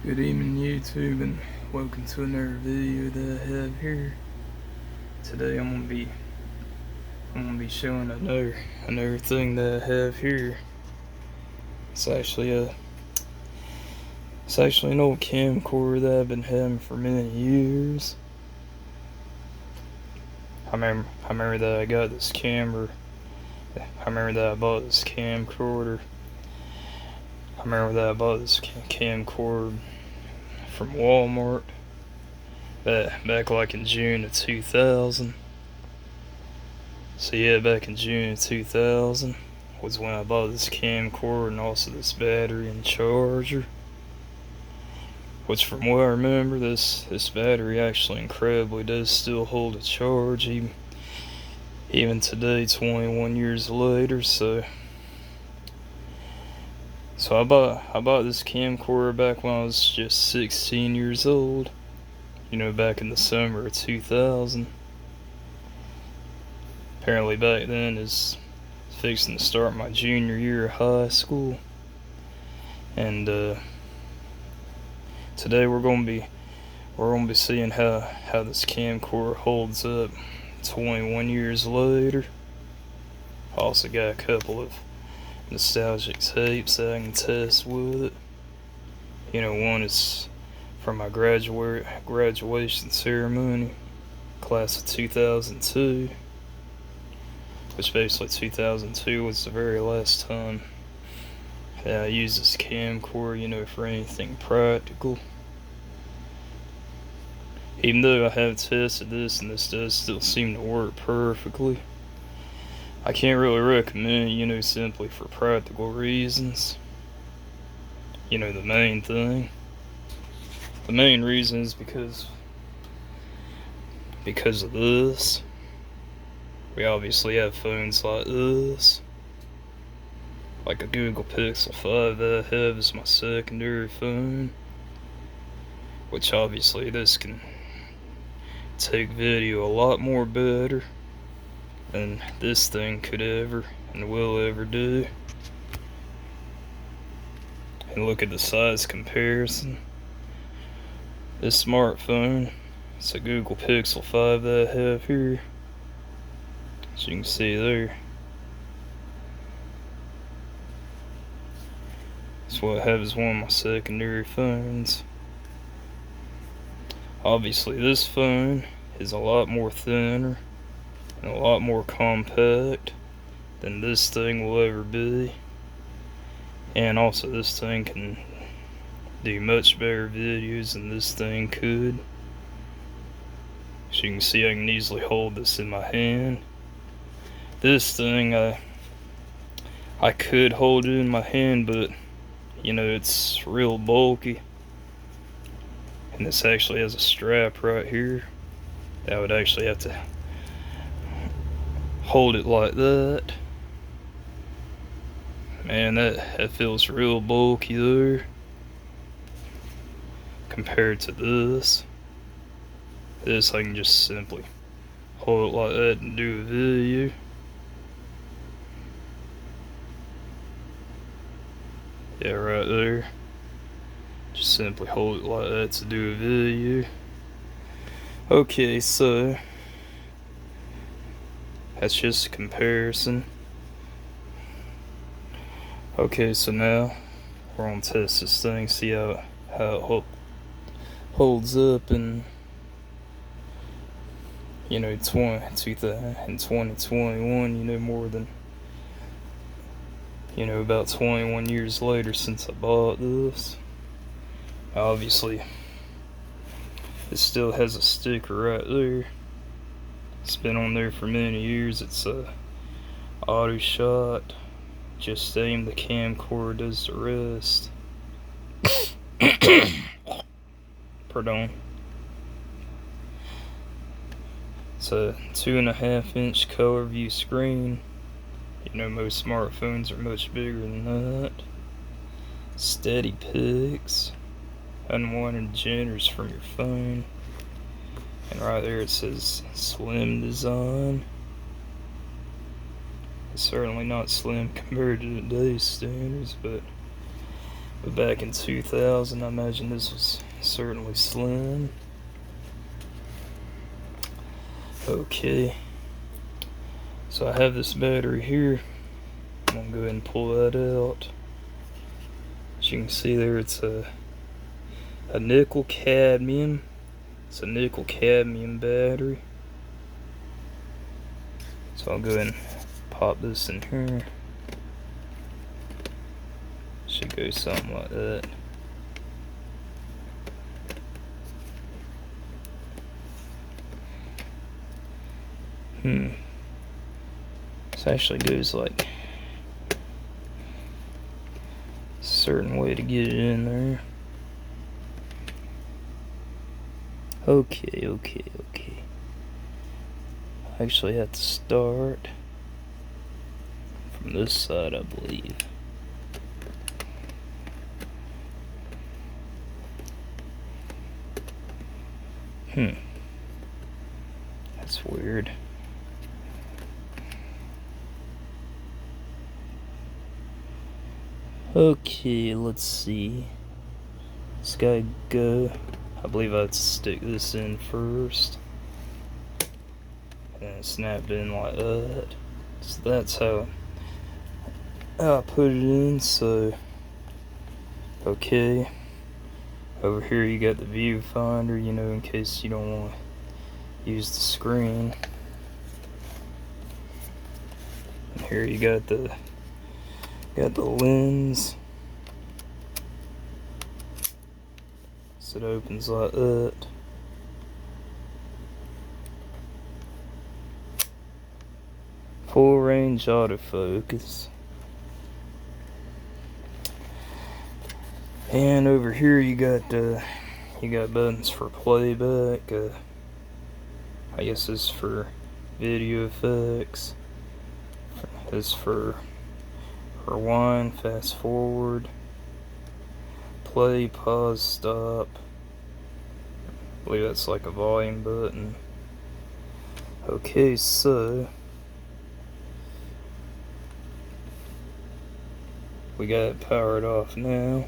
Good evening, YouTube, and welcome to another video that I have here. Today I'm gonna be showing another thing that I have here. It's actually an old camcorder that I've been having for many years. I remember that I got this camera. I remember that I bought this camcorder. I remember that I bought this camcorder from Walmart back like in June of 2000. So yeah, back in June of 2000 was when I bought this camcorder and also this battery and charger. Which, from what I remember, this battery actually incredibly does still hold a charge even today, 21 years later. So I bought this camcorder back when I was just 16 years old. Back in the summer of 2000. Apparently back then is fixing to start my junior year of high school. And today we're gonna be seeing how this camcorder holds up 21 years later. I also got a couple of nostalgic tapes that I can test with it. One is from my graduation ceremony, class of 2002. Which basically 2002 was the very last time that I used this camcorder, for anything practical. Even though I have tested this and this does still seem to work perfectly, I can't really recommend it, simply for practical reasons. The main reason is because of this. We obviously have phones like this, like a Google Pixel 5 that I have as my secondary phone, which obviously this can take video a lot more better than this thing could ever and will ever do. And look at the size comparison. This smartphone, it's a Google Pixel 5 that I have here. As you can see there. That's what I have as one of my secondary phones. Obviously this phone is a lot more thinner and a lot more compact than this thing will ever be. And also this thing can do much better videos than this thing could. As you can see, I can easily hold this in my hand. This thing, I could hold it in my hand, but it's real bulky. And this actually has a strap right here. I would actually have to hold it like that. Man, that feels real bulky there compared to this. This I can just simply hold it like that and do a video. Yeah, right there. Just simply hold it like that to do a video. Okay, so that's just a comparison. Okay, so now we're gonna test this thing, see how it holds up in 2021, more than about 21 years later since I bought this. Obviously it still has a sticker right there. It's been on there for many years. It's a auto shot. Just aim the camcorder does the rest. Pardon. It's a 2.5-inch color view screen. Most smartphones are much bigger than that. Steady pics. Unwanted jitters from your phone. And right there it says slim design. It's certainly not slim compared to today's standards, but But back in 2000, I imagine this was certainly slim. Okay, so I have this battery here. I'm gonna go ahead and pull that out. As you can see there, it's a nickel cadmium. It's a nickel cadmium battery. So I'll go ahead and pop this in here. Should go something like that. This actually goes like a certain way to get it in there. Okay. I actually have to start from this side, I believe. That's weird. Okay, let's see. This guy go. I believe I have to stick this in first. And it snapped in like that. So that's how I put it in. So, okay. Over here you got the viewfinder, you know, in case you don't want to use the screen. And here you got the lens. So it opens like that. Full range autofocus. And over here you got buttons for playback. I guess this is for video effects. This is for rewind, fast forward, play, pause, stop. I believe that's like a volume button. Okay, so we got it powered off now.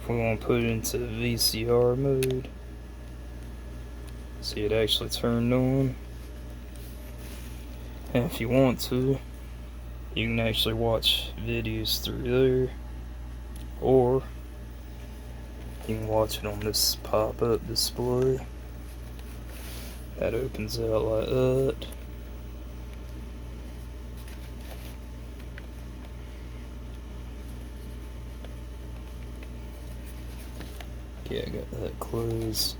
If we want to put it into VCR mode, see it actually turned on. And if you want to, you can actually watch videos through there, or you can watch it on this pop-up display that opens out like that. Yeah, I got that closed.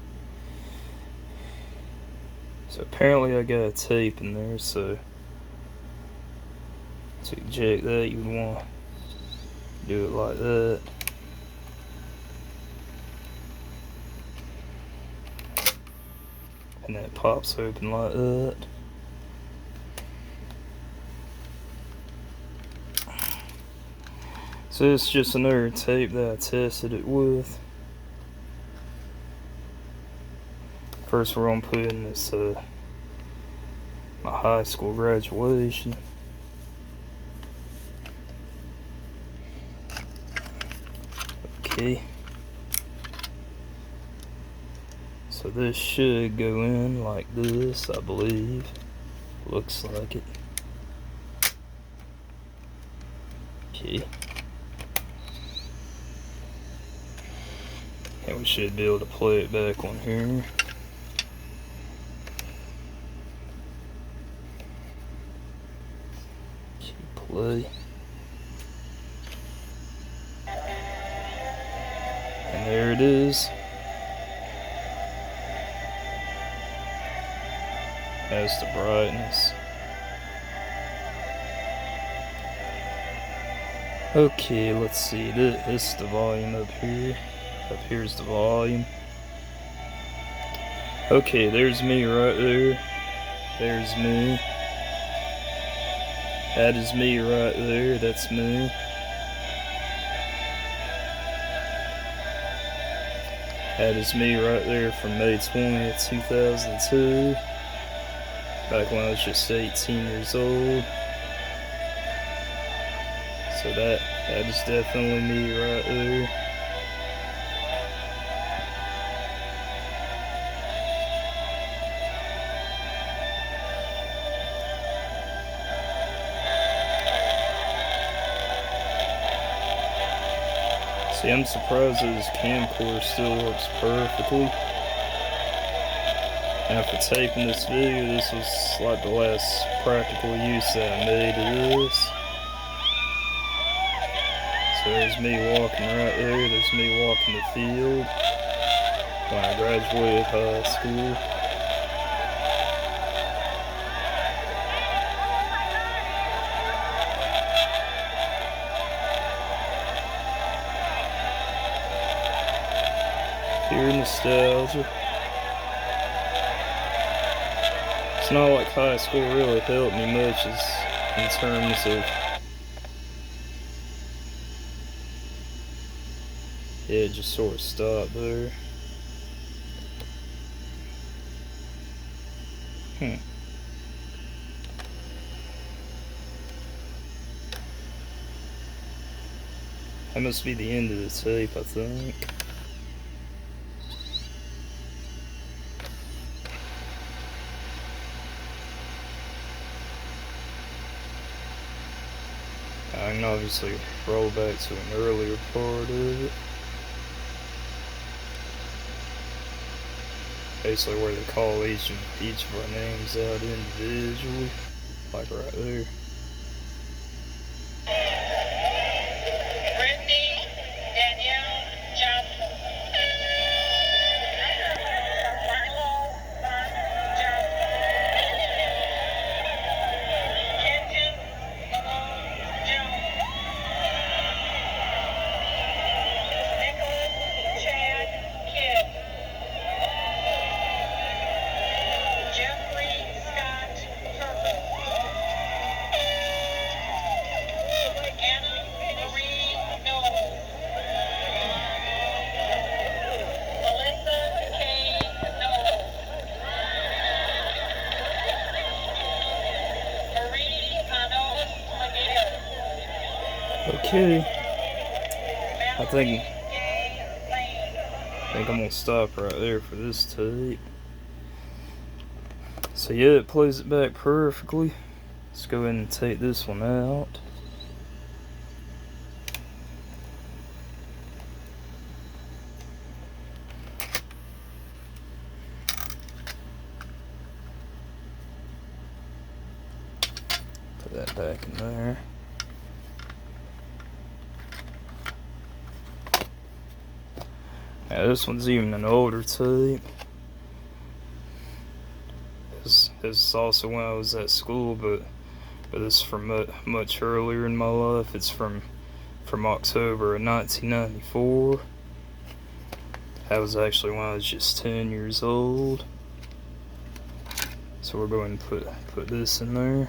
So apparently I got a tape in there, so to eject that you would want to do it like that. And that pops open like that. So it's just another tape that I tested it with. First we're going to put in this my high school graduation. Okay. So this should go in like this, I believe. Looks like it. Okay. And we should be able to play it back on here. Play. And there it is. That's the brightness. Okay, let's see. This is the volume up here. Up here's the volume. Okay, there's me right there. There's me. That is me right there. That's me. That is me right there from May 20th, 2002. Back when I was just 18 years old. So That is definitely me right there. See, I'm surprised that this camcorder still works perfectly. Now for taping this video, this was like the last practical use that I made of this. So there's me walking right there, there's me walking the field when I graduated high school. Pure nostalgia. It's not like high school really helped me much in terms of it just sort of stopped there. That must be the end of the tape, I think. I can obviously roll back to an earlier part of it. Basically where they call each of our names out individually, like right there. Okay, I think I'm gonna stop right there for this tape. So yeah, it plays it back perfectly. Let's go ahead and take this one out. Put that back in there. Now this one's even an older tape. This is also when I was at school, but it's from much earlier in my life. It's from October of 1994. That was actually when I was just 10 years old. So we're going to put this in there.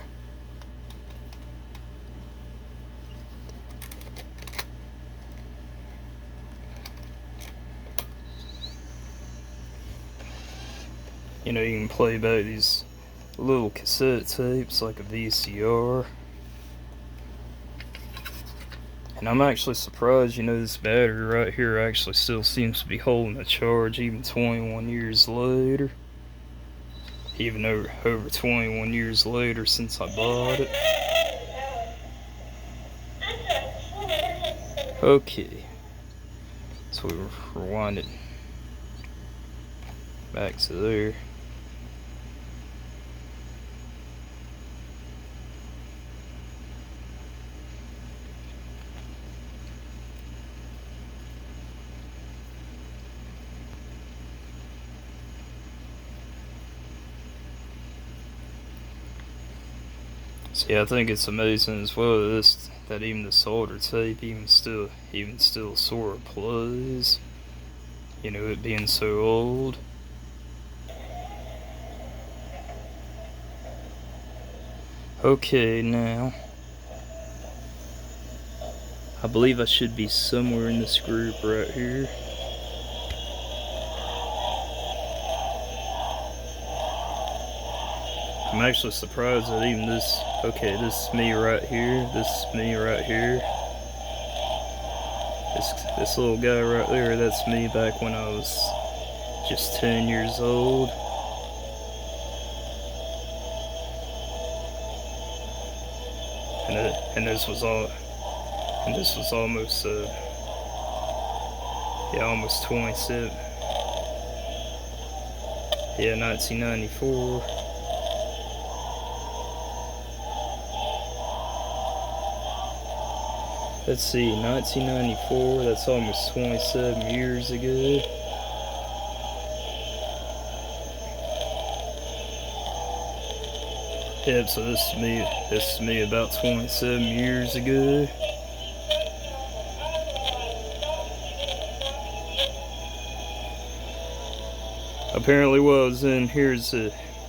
You know, you can play back these little cassette tapes like a VCR. And I'm actually surprised, you know, this battery right here actually still seems to be holding a charge even 21 years later. Even over 21 years later since I bought it. Okay. So we rewind it back to there. See, I think it's amazing as well that even the solder tape even still sort of plays. You know, it being so old. Okay, now I believe I should be somewhere in this group right here. I'm actually surprised that even this, okay, this is me right here, this is me right here. This little guy right there, that's me back when I was just 10 years old. And this was almost almost 27. Yeah, 1994. Let's see, 1994, that's almost 27 years ago. Yep, so this is me about 27 years ago. Apparently what I was in here is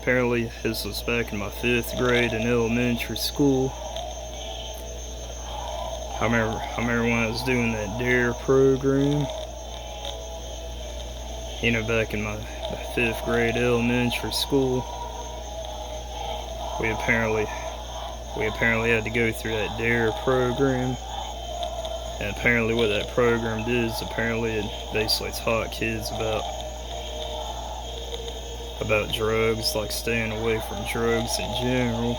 apparently this was back in my 5th grade in elementary school. I remember when I was doing that DARE program. You know, back in my 5th grade elementary school, we apparently had to go through that DARE program. And apparently what that program did is apparently it basically taught kids about drugs, like staying away from drugs in general.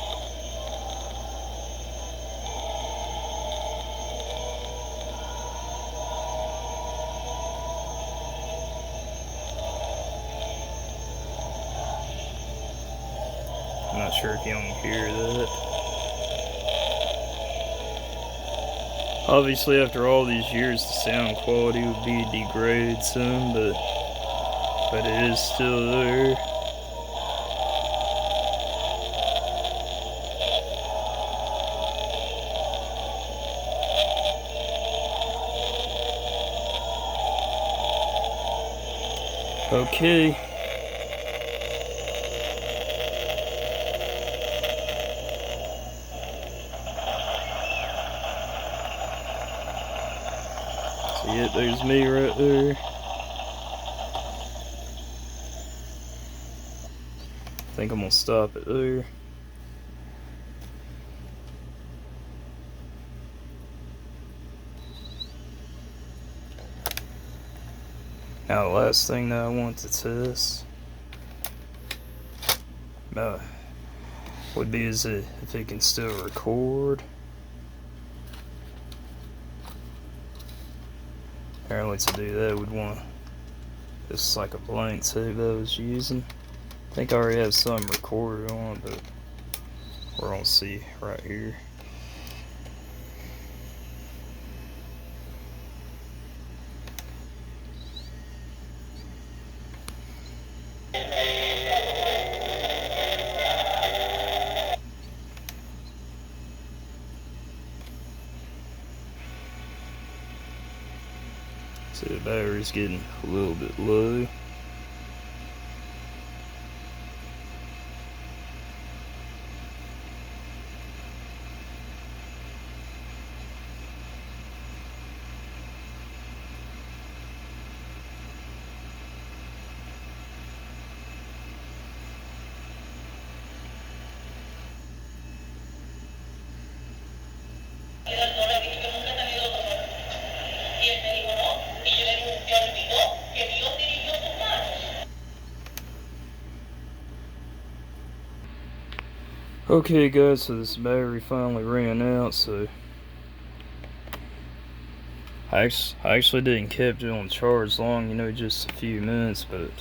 I'm not sure if you can hear that. Obviously, after all these years, the sound quality would be degraded some, but it is still there. Okay. So yeah, there's me right there. I think I'm gonna stop it there. Now the last thing that I want to test would be if it can still record. Apparently to do that we'd want this like a blank tape that I was using. I think I already have something recorded on it, but we're gonna see right here. So the battery's getting a little bit low. Okay guys, so this battery finally ran out, so I actually didn't keep it on charge long, you know, just a few minutes, but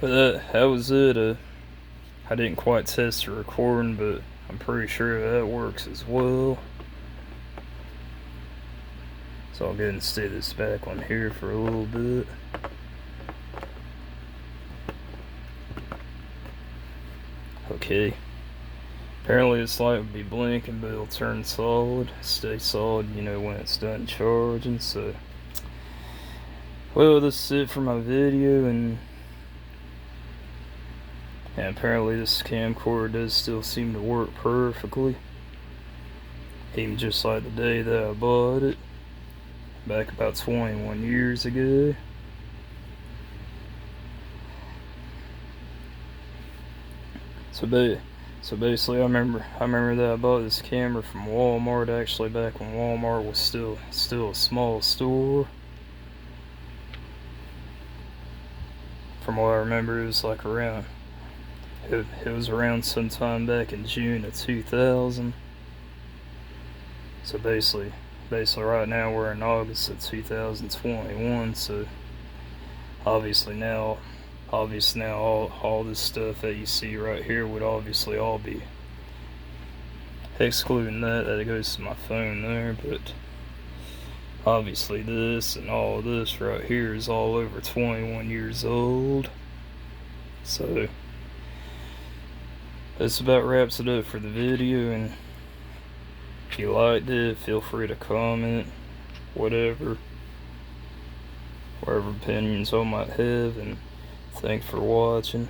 that was it. I didn't quite test the recording, but I'm pretty sure that works as well. So I'll go ahead and stay this back on here for a little bit. Okay. Apparently this light would be blinking, but it'll turn solid, stay solid, you know, when it's done charging. So, well, this is it for my video, and apparently this camcorder does still seem to work perfectly, even just like the day that I bought it, back about 21 years ago. So basically, I remember that I bought this camera from Walmart, actually back when Walmart was still a small store. From what I remember, it was like around, it was around sometime back in June of 2000. So basically right now we're in August of 2021, so obviously now all this stuff that you see right here would obviously all be, excluding that it goes to my phone there, but obviously this and all this right here is all over 21 years old. So this about wraps it up for the video, and if you liked it, feel free to comment whatever opinions I might have, and thanks for watching.